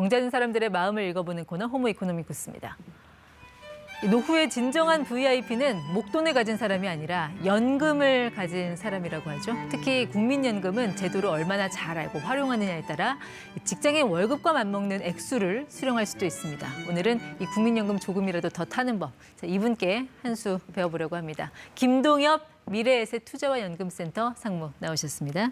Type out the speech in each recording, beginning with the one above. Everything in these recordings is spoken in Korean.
정자는 사람들의 마음을 읽어보는 코너 호모 이코노미쿠스입니다. 노후의 진정한 VIP는 목돈을 가진 사람이 아니라 연금을 가진 사람이라고 하죠. 특히 국민연금은 제도를 얼마나 잘 알고 활용하느냐에 따라 직장의 월급과 맞먹는 액수를 수령할 수도 있습니다. 오늘은 이 국민연금 조금이라도 더 타는 법, 이분께 한 수 배워보려고 합니다. 김동엽 미래에셋 투자와 연금센터 상무 나오셨습니다.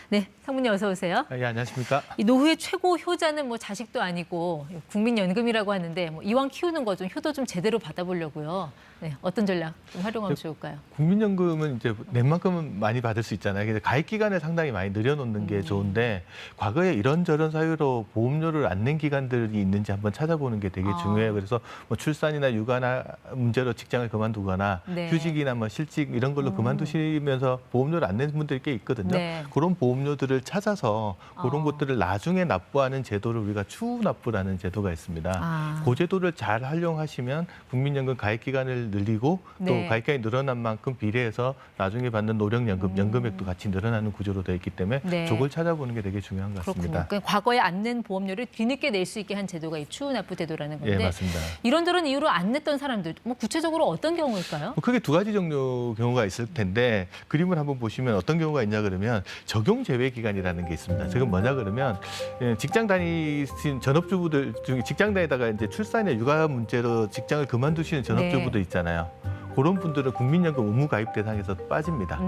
네, 상무님 어서 오세요. 예, 안녕하십니까. 이 노후의 최고 효자는 뭐 자식도 아니고 국민연금이라고 하는데 뭐 이왕 키우는 거 좀 효도 좀 제대로 받아보려고요. 네, 어떤 전략 좀 활용하면 좋을까요? 국민연금은 이제 낸만큼은 많이 받을 수 있잖아요. 근데 가입 기간을 상당히 많이 늘려놓는 게 좋은데 과거에 이런저런 사유로 보험료를 안 낸 기간들이 있는지 한번 찾아보는 게 되게 중요해요. 그래서 뭐 출산이나 육아나 문제로 직장을 그만두거나 네. 휴직이나 뭐 실직 이런 걸로 그만두시면서 보험료를 안 낸 분들이 꽤 있거든요. 네. 그런 보험료들을 찾아서 그런 것들을 나중에 납부하는 제도를 우리가 추후 납부라는 제도가 있습니다. 그 제도를 잘 활용하시면 국민연금 가입 기간을 늘리고 네. 또 가입기간이 늘어난 만큼 비례해서 나중에 받는 노령연금, 연금액도 같이 늘어나는 구조로 되어 있기 때문에 네. 저걸 찾아보는 게 되게 중요한 것 같습니다. 그렇군요. 그러니까 과거에 안 낸 보험료를 뒤늦게 낼 수 있게 한 제도가 이 추후 납부 제도라는 건데. 예, 맞습니다. 이런저런 이유로 안 냈던 사람들, 뭐 구체적으로 어떤 경우일까요? 크게 두 가지 종류 경우가 있을 텐데 그림을 한번 보시면 어떤 경우가 있냐 그러면 적용 제외 기간이라는 게 있습니다. 지금 뭐냐 그러면 직장 다니신 전업주부들 중에 직장 다니다가 이제 출산이나 육아 문제로 직장을 그만두시는 전업주부들 있잖아요. 그런 분들은 국민연금 의무 가입 대상에서 빠집니다.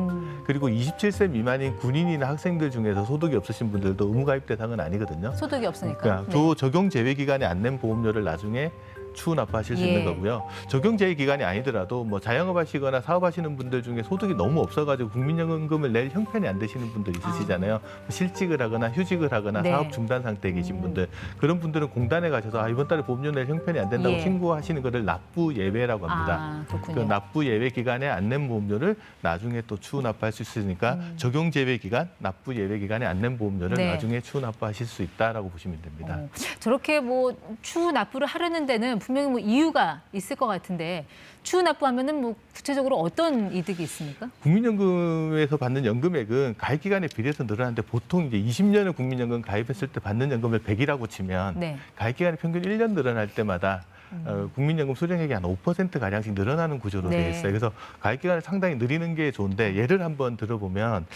그리고 27세 미만인 군인이나 학생들 중에서 소득이 없으신 분들도 의무 가입 대상은 아니거든요. 소득이 없으니까. 그러니까 그 적용 제외 기간에 안 낸 보험료를 나중에 추후 납부하실 수 있는 거고요. 적용 제외 기간이 아니더라도 뭐 자영업 하시거나 사업하시는 분들 중에 소득이 너무 없어가지고 국민연금을 낼 형편이 안 되시는 분들 있으시잖아요. 실직을 하거나 휴직을 하거나 네. 사업 중단 상태에 계신 분들. 그런 분들은 공단에 가셔서 이번 달에 보험료 낼 형편이 안 된다고 신고하시는 거를 납부 예외라고 합니다. 그 납부 예외 기간에 안 낸 보험료를 나중에 또 추후 납부할 수 있으니까 적용 제외 기간, 납부 예외 기간에 안 낸 보험료를 나중에 추후 납부하실 수 있다라고 보시면 됩니다. 저렇게 뭐 추후 납부를 하려는 데는 분명히 뭐 이유가 있을 것 같은데 추후 납부하면은 뭐 구체적으로 어떤 이득이 있습니까? 국민연금에서 받는 연금액은 가입 기간에 비례해서 늘어나는데 보통 이제 20년을 국민연금 가입했을 때 받는 연금을 100이라고 치면 가입 기간이 평균 1년 늘어날 때마다 국민연금 수령액이 한 5% 가량씩 늘어나는 구조로 되어 있어요. 그래서 가입 기간을 상당히 늘리는 게 좋은데 예를 한번 들어보면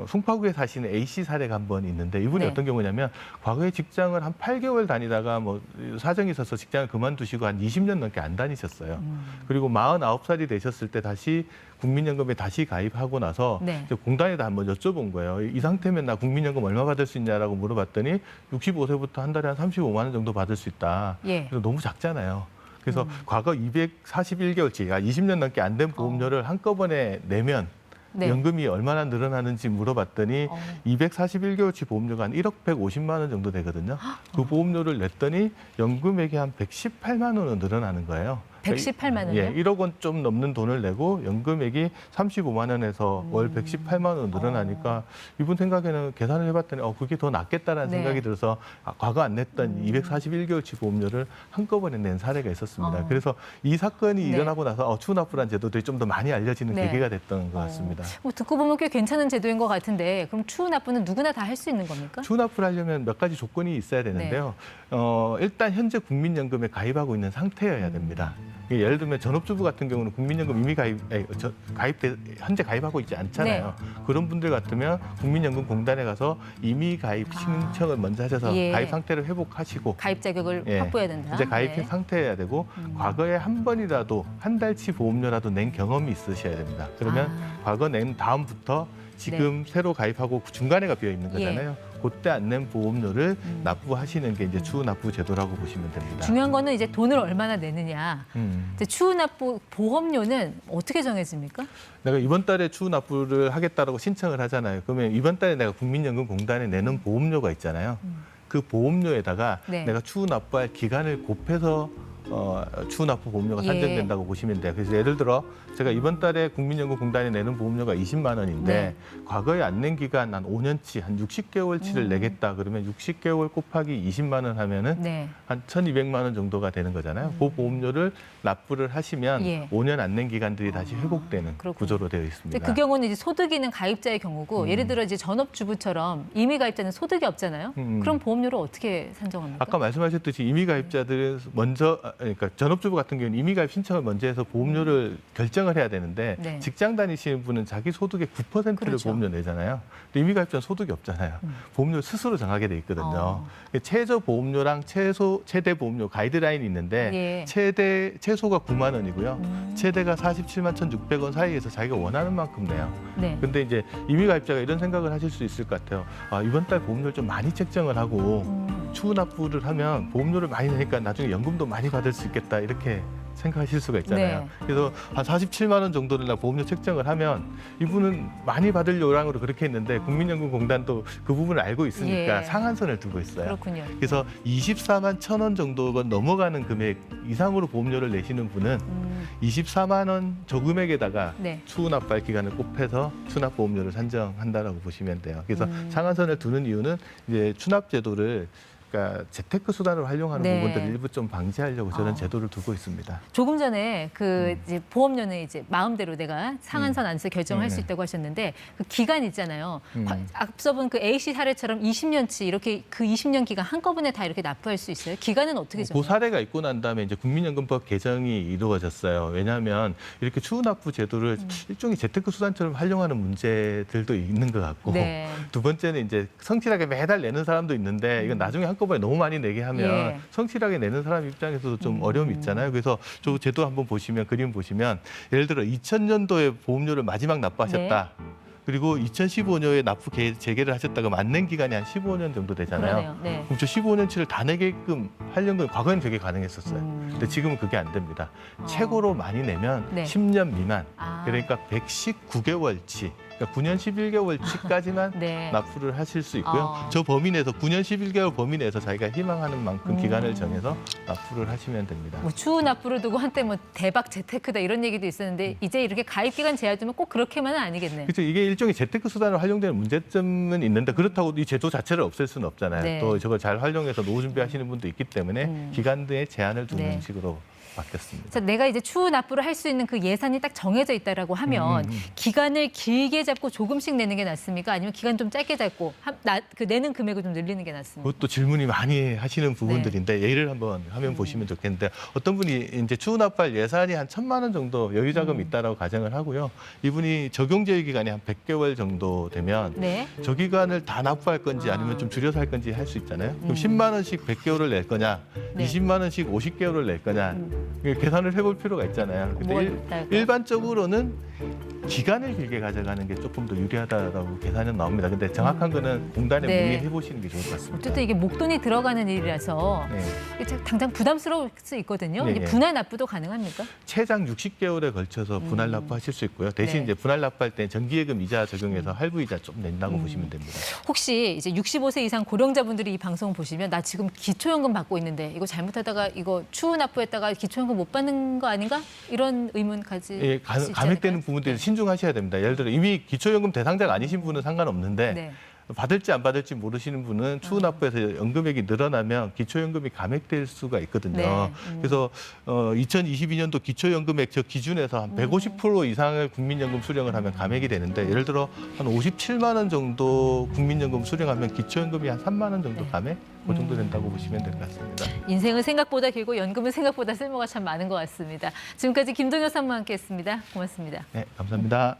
송파구에 사시는 A 씨 사례가 한번 있는데 이분이 어떤 경우냐면 과거에 직장을 한 8개월 다니다가 뭐 사정이 있어서 직장을 그만두시고 한 20년 넘게 안 다니셨어요. 그리고 49살이 되셨을 때 다시 국민연금에 다시 가입하고 나서 이제 공단에다 한번 여쭤본 거예요. 이 상태면 나 국민연금 얼마 받을 수 있냐라고 물어봤더니 65세부터 한 달에 한 35만 원 정도 받을 수 있다. 그래서 너무 작잖아요. 그래서 과거 241개월치, 20년 넘게 안 된 보험료를 한꺼번에 내면 연금이 얼마나 늘어나는지 물어봤더니 241개월치 보험료가 한 1억 150만 원 정도 되거든요. 그 보험료를 냈더니 연금액이 한 118만 원은 늘어나는 거예요. 118만 원이요? 예, 1억 원 좀 넘는 돈을 내고 연금액이 35만 원에서 월 118만 원 늘어나니까 이분 생각에는 계산을 해봤더니 그게 더 낫겠다라는 생각이 들어서 과거 안 냈던 241개월치 보험료를 한꺼번에 낸 사례가 있었습니다. 그래서 이 사건이 일어나고 나서 추후 납부란 제도들이 좀 더 많이 알려지는 계기가 됐던 것 같습니다. 뭐 듣고 보면 꽤 괜찮은 제도인 것 같은데 그럼 추후 납부는 누구나 다 할 수 있는 겁니까? 추후 납부를 하려면 몇 가지 조건이 있어야 되는데요. 일단 현재 국민연금에 가입하고 있는 상태여야 됩니다. 예를 들면 전업주부 같은 경우는 국민연금 이미 현재 가입하고 있지 않잖아요. 그런 분들 같으면 국민연금 공단에 가서 이미 가입 신청을 먼저 하셔서 가입 상태를 회복하시고 가입 자격을 확보해야 된다. 이제 가입 상태여야 되고 과거에 한 번이라도 한 달치 보험료라도 낸 경험이 있으셔야 됩니다. 그러면 과거 낸 다음부터 지금 새로 가입하고 중간에가 비어 있는 거잖아요. 그때 안 낸 보험료를 납부하시는 게 이제 추후 납부 제도라고 보시면 됩니다. 중요한 거는 이제 돈을 얼마나 내느냐. 이제 추후 납부 보험료는 어떻게 정해집니까? 내가 이번 달에 추후 납부를 하겠다라고 신청을 하잖아요. 그러면 이번 달에 내가 국민연금 공단에 내는 보험료가 있잖아요. 그 보험료에다가 내가 추후 납부할 기간을 곱해서 추후납부 보험료가 산정된다고 보시면 돼요. 그래서 예를 들어 제가 이번 달에 국민연금공단이 내는 보험료가 20만 원인데 과거에 안 낸 기간 한 5년치, 한 60개월치를 내겠다 그러면 60개월 곱하기 20만 원 하면은 한 1,200만 원 정도가 되는 거잖아요. 그 보험료를 납부를 하시면 5년 안 낸 기간들이 다시 회복되는 구조로 되어 있습니다. 그 경우는 이제 소득이 있는 가입자의 경우고 예를 들어 이제 전업주부처럼 임의 가입자는 소득이 없잖아요. 그럼 보험료를 어떻게 산정합니까? 아까 말씀하셨듯이 임의 가입자들은 먼저 그러니까 전업주부 같은 경우는 임의 가입 신청을 먼저 해서 보험료를 결정을 해야 되는데 직장 다니시는 분은 자기 소득의 9%를 보험료 내잖아요. 근데 임의 가입자는 소득이 없잖아요. 보험료 스스로 정하게 돼 있거든요. 최저 보험료랑 최대 보험료 가이드라인이 있는데 최소가 9만 원이고요. 최대가 47만 1,600원 사이에서 자기가 원하는 만큼 내요. 근데 이제 임의 가입자가 이런 생각을 하실 수 있을 것 같아요. 이번 달 보험료를 좀 많이 책정을 하고 추후 납부를 하면 보험료를 많이 내니까 나중에 연금도 많이 받을 수 있겠다 이렇게 생각하실 수가 있잖아요. 그래서 한 47만 원 정도를 보험료 책정을 하면 이분은 많이 받을 요량으로 그렇게 했는데 국민연금공단도 그 부분을 알고 있으니까 상한선을 두고 있어요. 그렇군요. 그래서 24만 1,000원 정도가 넘어가는 금액 이상으로 보험료를 내시는 분은 24만 원 저금액에다가 추후 납부할 기간을 곱해서 추납 보험료를 산정한다라고 보시면 돼요. 그래서 상한선을 두는 이유는 이제 추납 제도를 그러니까 재테크 수단을 활용하는 부분들을 일부 좀 방지하려고 저는 제도를 두고 있습니다. 조금 전에 그 이제 보험료는 이제 마음대로 내가 상한선 안에서 결정할 수 있다고 하셨는데 그 기간 있잖아요. 앞서 본 그 A씨 사례처럼 20년치 이렇게 그 20년 기간 한꺼번에 다 이렇게 납부할 수 있어요? 기간은 어떻게 정해요? 그 사례가 있고 난 다음에 이제 국민연금법 개정이 이루어졌어요. 왜냐하면 이렇게 추후납부 제도를 일종의 재테크 수단처럼 활용하는 문제들도 있는 것 같고 두 번째는 이제 성실하게 매달 내는 사람도 있는데 이건 나중에 한꺼번에 너무 많이 내게 하면 성실하게 내는 사람 입장에서도 좀 어려움이 있잖아요. 그래서 저 제도 한번 보시면 그림 보시면 예를 들어 2000년도에 보험료를 마지막 납부하셨다. 그리고 2015년에 납부 재개를 하셨다가 만낸 기간이 한 15년 정도 되잖아요. 그럼 저 15년치를 다 내게끔 하려는 건 과거에는 되게 가능했었어요. 근데 지금은 그게 안 됩니다. 최고로 많이 내면 10년 미만, 그러니까 119개월치. 그러니까 9년 11개월치까지만 납부를 하실 수 있고요. 저 범위 내에서 9년 11개월 범위 내에서 자기가 희망하는 만큼 기간을 정해서 납부를 하시면 됩니다. 뭐 추후 납부를 두고 한때 뭐 대박 재테크다 이런 얘기도 있었는데 이제 이렇게 가입 기간 제한두면 꼭 그렇게만은 아니겠네요. 그렇죠. 이게 일종의 재테크 수단으로 활용되는 문제점은 있는데 그렇다고 이 제도 자체를 없앨 수는 없잖아요. 또 저걸 잘 활용해서 노후 준비하시는 분도 있기 때문에 기간대에 제한을 두는 식으로 바뀌었습니다. 자, 내가 이제 추후 납부를 할 수 있는 그 예산이 딱 정해져 있다라고 하면 기간을 길게 잡고 조금씩 내는 게 낫습니까? 아니면 기간 좀 짧게 잡고 그 내는 금액을 좀 늘리는 게 낫습니까? 그것도 질문이 많이 하시는 부분들인데 예를 한번 화면 보시면 좋겠는데 어떤 분이 이제 추후 납부할 예산이 한 1,000만 원 정도 여유 자금이 있다라고 가정을 하고요. 이분이 적용 제휴 기간이 한 100개월 정도 되면 저 기간을 다 납부할 건지 아니면 좀 줄여서 할 건지 할 수 있잖아요. 그럼 10만 원씩 100개월을 낼 거냐, 20만 원씩 50개월을 낼 거냐. 계산을 해볼 필요가 있잖아요. 근데 일반적으로는 기간을 길게 가져가는 게 조금 더 유리하다라고 계산은 나옵니다. 근데 정확한 거는 공단에 문의해 보시는 게 좋을 것 같습니다. 어쨌든 이게 목돈이 들어가는 일이라서 당장 부담스러울 수 있거든요. 이게 분할 납부도 가능합니까? 최장 60개월에 걸쳐서 분할 납부하실 수 있고요. 대신 이제 분할 납부할 때 정기예금 이자 적용해서 할부 이자 좀 낸다고 보시면 됩니다. 혹시 이제 65세 이상 고령자분들이 이 방송 보시면 나 지금 기초연금 받고 있는데 이거 잘못하다가 이거 추후 납부했다가 기초연금 못 받는 거 아닌가? 이런 의문 가지. 감액되는 부분들이 신중하셔야 됩니다. 예를 들어 이미 기초연금 대상자가 아니신 분은 상관없는데 받을지 안 받을지 모르시는 분은 추후 납부해서 연금액이 늘어나면 기초연금이 감액될 수가 있거든요. 그래서 2022년도 기초연금액 저 기준에서 한 150% 이상을 국민연금 수령을 하면 감액이 되는데 예를 들어 한 57만 원 정도 국민연금 수령하면 기초연금이 한 3만 원 정도 감액? 그 정도 된다고 보시면 될 것 같습니다. 인생은 생각보다 길고 연금은 생각보다 쓸모가 참 많은 것 같습니다. 지금까지 김동엽 사무와 함께했습니다. 고맙습니다. 네, 감사합니다.